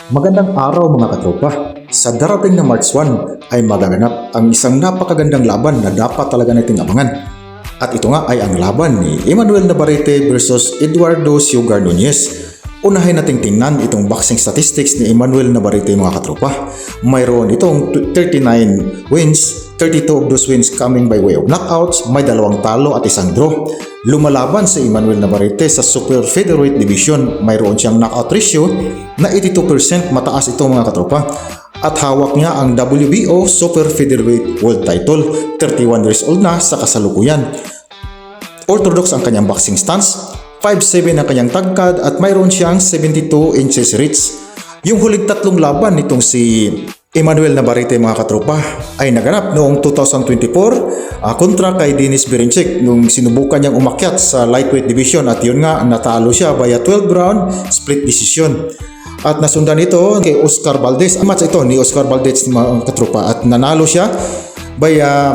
Magandang araw mga katropa. Sa darating na March 1 ay magaganap ang isang napakagandang laban na dapat talaga nating abangan. At ito nga ay ang laban ni Emmanuel Navarrete versus Eduardo Sugar Nunez. Unahin nating tingnan itong boxing statistics ni Emmanuel Navarrete mga katropa. Mayroon itong 39 wins, 32 of those wins coming by way of knockouts, may 2 talo at 1 draw. Lumalaban si Emmanuel Navarrete sa Super Featherweight Division, mayroon siyang knockout ratio na 82%, mataas ito mga katropa. At hawak niya ang WBO Super Featherweight World Title, 31 years old na sa kasalukuyan. Orthodox ang kanyang boxing stance, 5'7 ang kanyang tagkad at mayroon siyang 72 inches reach. Yung huling 3 laban nitong si Emmanuel Navarrete mga katropa ay naganap noong 2024 kontra kay Denis Berinchyk nung sinubukan niyang umakyat sa lightweight division at yun nga natalo siya via 12 round split decision. At nasundan ito kay Oscar Valdez. Ang match ito ni Oscar Valdez mga katropa at nanalo siya via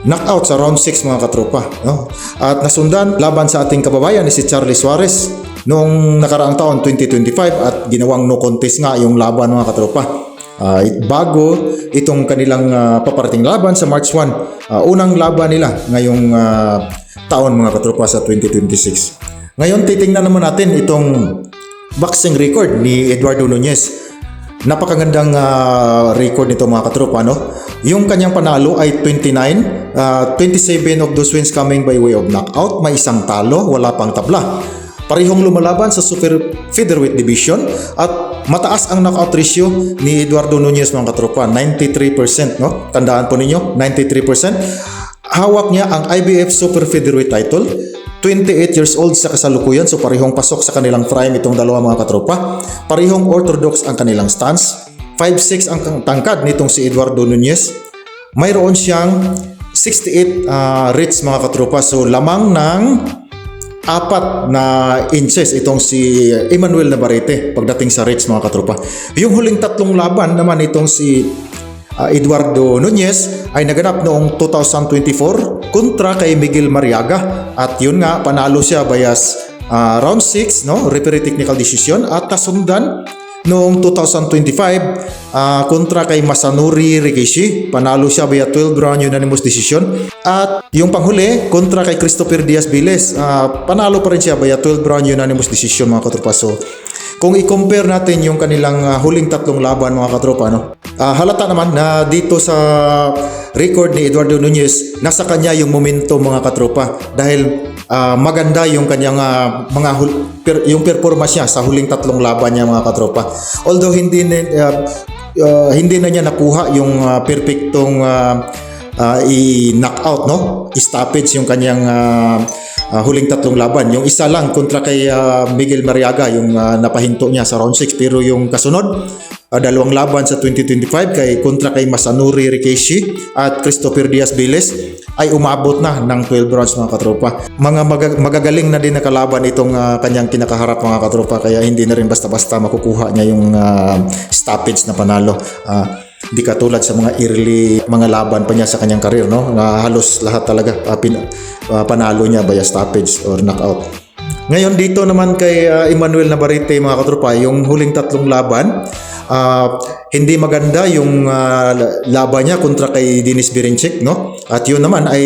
knockout sa round 6 mga katropa. No? At nasundan laban sa ating kababayan ni si Charlie Suarez noong nakaraang taon 2025 at ginawang no contest nga yung laban mga katropa. Bago itong kanilang paparating laban sa March 1, unang laban nila ngayong taon mga katropa sa 2026. Ngayon titingnan naman natin itong boxing record ni Eduardo Nunez. Napakagandang record nito mga katropa, no? Yung kanyang panalo ay 29, 27 of those wins coming by way of knockout, may 1 talo, wala pang tabla. Parehong lumalaban sa Super Featherweight Division at mataas ang knockout ratio ni Eduardo Nunez mga katropa, 93%, no? Tandaan po ninyo, 93%. Hawak niya ang IBF Super Featherweight title, 28 years old sa kasalukuyan, so parehong pasok sa kanilang prime itong dalawa mga katropa. Parehong orthodox ang kanilang stance, 5'6 ang tangkad nitong si Eduardo Nunez. Mayroon siyang 68 reach mga katropa, so lamang ng 4 na inches itong si Emmanuel Navarrete pagdating sa reach mga katropa. Yung huling 3 laban naman itong si Eduardo Nunez ay naganap noong 2024 kontra kay Miguel Mariaga at yun nga panalo siya via round 6, no, referee technical decision, at nasundan noong 2025 kontra kay Masanori Rikishi, panalo siya via 12 round unanimous decision. At yung panghuli kontra kay Christopher Diaz-Viles, panalo pa rin siya via 12 round unanimous decision mga katropa. So kung i-compare natin yung kanilang huling 3 laban mga katropa, no, halata naman na dito sa record ni Eduardo Nunez nasa kanya yung momentum mga katropa dahil maganda yung kanyang yung performance niya sa huling 3 laban niya mga katropa. Although hindi na niya nakuha yung perfectong i-knockout, no, stoppage yung kanyang huling 3 laban. Yung isa lang kontra kay Miguel Mariaga yung napahinto niya sa round 6, pero yung kasunod 2 laban sa 2025 kay kontra kay Masanori Rikishi at Christopher Diaz-Viles ay umabot na ng 12 rounds mga katropa. Magagaling na din na kalaban itong kanyang kinakaharap mga katropa, kaya hindi na rin basta-basta makukuha niya yung stoppage na panalo. Di katulad sa mga early mga laban pa niya sa kanyang career, no, na halos lahat talaga panalo niya via stoppage or knockout. Ngayon dito naman kay Emmanuel Navarrete mga katropa, yung huling 3 laban, hindi maganda yung laban niya kontra kay Denis Berinchyk, no? At yun naman ay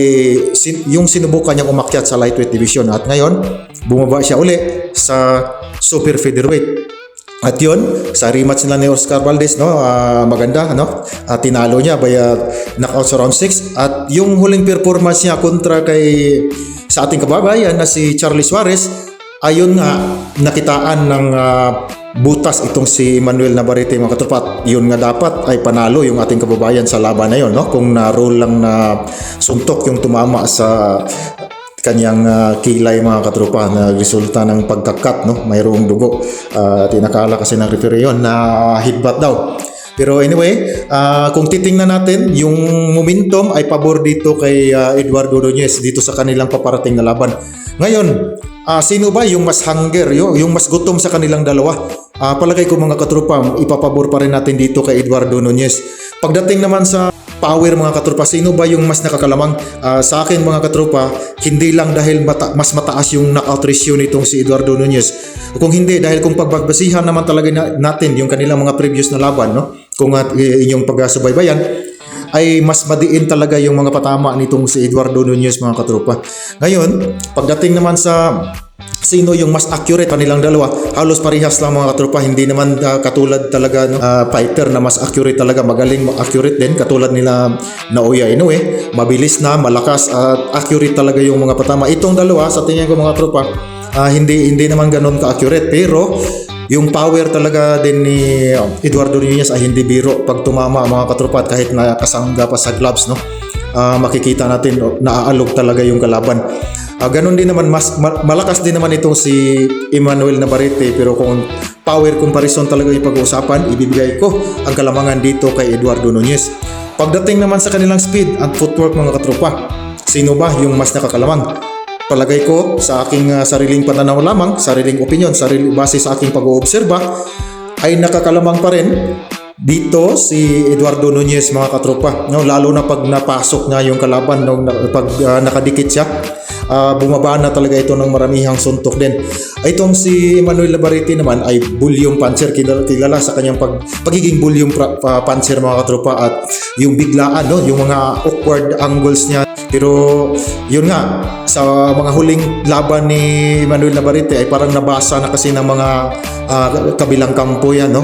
yung sinubukan niyang umakyat sa lightweight division at ngayon bumaba siya uli sa super featherweight. At yun, sa rematch nila ni Oscar Valdez, no, maganda, no? Tinalo niya via knockout sa round 6 at yung huling performance niya kontra kay sa ating kababayan na si Charlie Suarez, ayun nga nakitaan ng butas itong si Emmanuel Navarrete mga katropa. Yun nga dapat ay panalo yung ating kababayan sa laban na yun, no? Kung na-roll lang na suntok yung tumama sa kanyang kilay mga katropa na resulta ng pagkakat, no, mayroong dugo. Tinakala kasi ng referee yun na headbutt daw. Pero anyway, kung titingnan natin, yung momentum ay pabor dito kay Eduardo Nunez dito sa kanilang paparating na laban. Ngayon, sino ba yung mas hunger, yung mas gutom sa kanilang dalawa? Palagay ko mga katropa, ipapabor pa rin natin dito kay Eduardo Nunez. Pagdating naman sa power mga katropa, sino ba yung mas nakakalamang? Sa akin mga katropa, hindi lang dahil mas mataas yung knockout ratio nitong si Eduardo Nunez. Kung hindi, dahil kung pagbabasihan naman talaga natin yung kanilang mga previous na laban, no? Kung inyong pagsubaybayan, ay mas madiin talaga yung mga patama nitong si Eduardo Nunez, mga katropa. Ngayon, pagdating naman sa sino yung mas accurate kanilang dalawa, halos parehas lang mga katropa. Hindi naman katulad talaga no, fighter na mas accurate talaga, magaling accurate din katulad nila Naoya Inoue, mabilis na, malakas at accurate talaga yung mga patama. Itong dalawa sa tingin ko mga katropa, hindi naman ganun ka-accurate, pero yung power talaga din ni Eduardo Nunez ay hindi biro pag tumama mga katropa, at kahit nakasangga pa sa gloves, no, makikita natin naaalog talaga yung kalaban. Ganon din naman, malakas din naman itong si Emmanuel Navarrete, pero kung power comparison talaga yung pag-uusapan, ibibigay ko ang kalamangan dito kay Eduardo Nunez. Pagdating naman sa kanilang speed at footwork mga katropa, sino ba yung mas nakakalamang? Palagay ko sa aking sariling pananaw lamang, sariling opinion, base sa aking pag-oobserba, ay nakakalamang pa rin dito si Eduardo Nunez mga katropa, no, lalo na pag napasok niya yung kalaban, no, pag nakadikit siya, bumaba na talaga ito ng maramihang suntok din. Itong si Emmanuel Navarrete naman ay bulyong puncher, kilala sa kanyang pagiging bulyong puncher mga katropa, at yung biglaan, no, yung mga awkward angles niya. Pero yun nga, sa mga huling laban ni Emmanuel Navarrete ay parang nabasa na kasi ng mga kabilang kampo yan, no?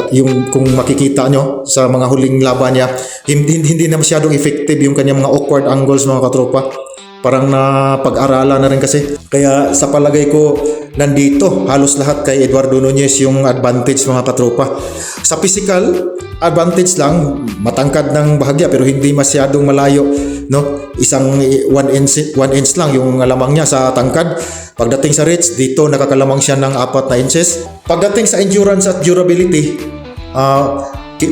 Yung kung makikita nyo sa mga huling laban niya, hindi na masyadong effective yung kanyang mga awkward angles mga katropa. Parang na pag-aralan na rin kasi. Kaya sa palagay ko, nandito halos lahat kay Eduardo Nunez yung advantage mga katropa. Sa physical advantage lang, matangkad ng bahagya pero hindi masyadong malayo, no? Isang 1 inch lang yung lamang niya sa tangkad. Pagdating sa reach, dito nakakalamang siya ng 4 na inches. Pagdating sa endurance at durability,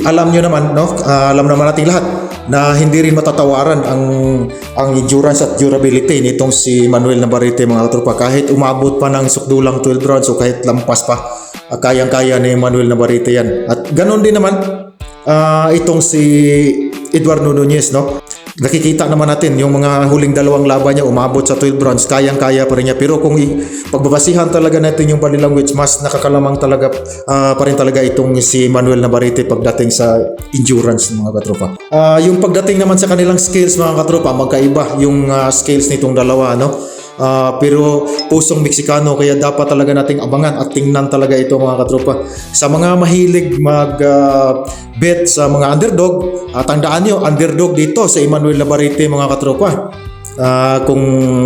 alam nyo naman, no? Alam naman nating lahat na hindi rin matatawaran ang endurance at durability nitong si Emmanuel Navarrete mga katropa. Kahit umabot pa ng sukdulang 12 rounds o kahit lampas pa, kayang-kaya ni Emmanuel Navarrete yan. At ganon din naman itong si Eduardo Nunez, no? Nakikita naman natin yung mga huling dalawang laban niya, umabot sa 12 rounds, kayang-kaya pa rin niya. Pero kung pagbabasihan talaga natin yung body language, mas nakakalamang talaga pa rin talaga itong si Emmanuel Navarrete pagdating sa endurance mga katropa. Yung pagdating naman sa kanilang skills mga katropa, magkaiba yung skills nitong dalawa, no? Pero pusong Meksikano, kaya dapat talaga nating abangan at tingnan talaga ito mga katropa. Sa mga mahilig bet sa mga underdog, tandaan nyo, underdog dito sa Emmanuel Navarrete mga katropa. Kung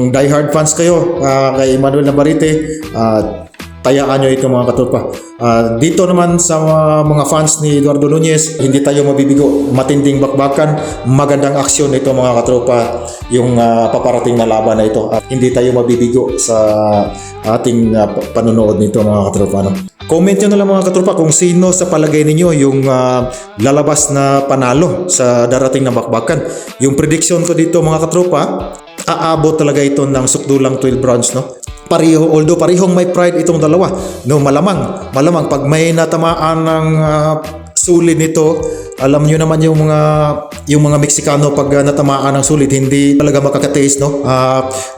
diehard fans kayo kay Emmanuel Navarrete, tayaan nyo ito mga katropa. Dito naman sa mga fans ni Eduardo Nunez, hindi tayo mabibigo. Matinding bakbakan, magandang aksyon ito mga katropa, yung paparating na laban na ito. At hindi tayo mabibigo sa ating panonood nito mga katropa, no? Comment nyo na lang mga katropa kung sino sa palagay ninyo yung lalabas na panalo sa darating na bakbakan. Yung prediction ko dito mga katropa, aabot talaga ito ng sukdulang 12 rounds, no? Although parehong may pride itong dalawa, no, malamang pag may natamaan ng sulit nito, alam niyo naman yung mga Meksikano pag natamaan ng sulit, hindi talaga makakataste, no?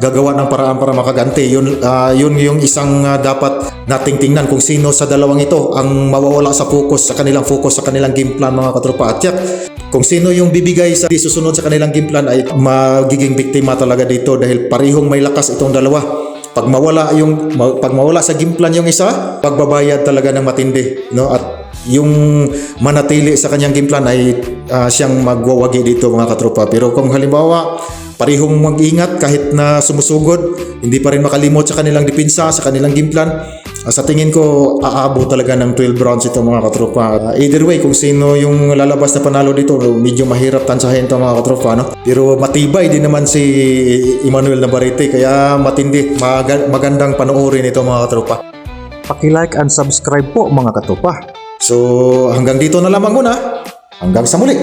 Gagawa ng paraan para makaganti. Yun yung isang dapat nating tingnan, kung sino sa dalawang ito ang mawawala sa kanilang focus sa kanilang game plan mga katropa. At kung sino yung bibigay sa susunod sa kanilang game plan ay magiging biktima talaga dito, dahil parehong may lakas itong dalawa. Pag mawala sa game plan yung isa, pagbabayad talaga ng matindi, no? At yung manatili sa kanyang game plan ay siyang magwawagi dito mga katropa. Pero kung halimbawa parehong mag-ingat kahit na sumusugod, hindi pa rin makalimot sa kanilang depensa, sa kanilang game plan, sa tingin ko aabot talaga ng 12 rounds ito mga katropa. Either way, kung sino yung lalabas na panalo dito, medyo mahirap tansahin ito mga katropa, no? Pero matibay din naman si Emmanuel Navarrete, kaya matindi, magandang panoorin ito mga katropa. Paki-like and subscribe po mga katropa. So hanggang dito na lamang muna. Hanggang sa muli.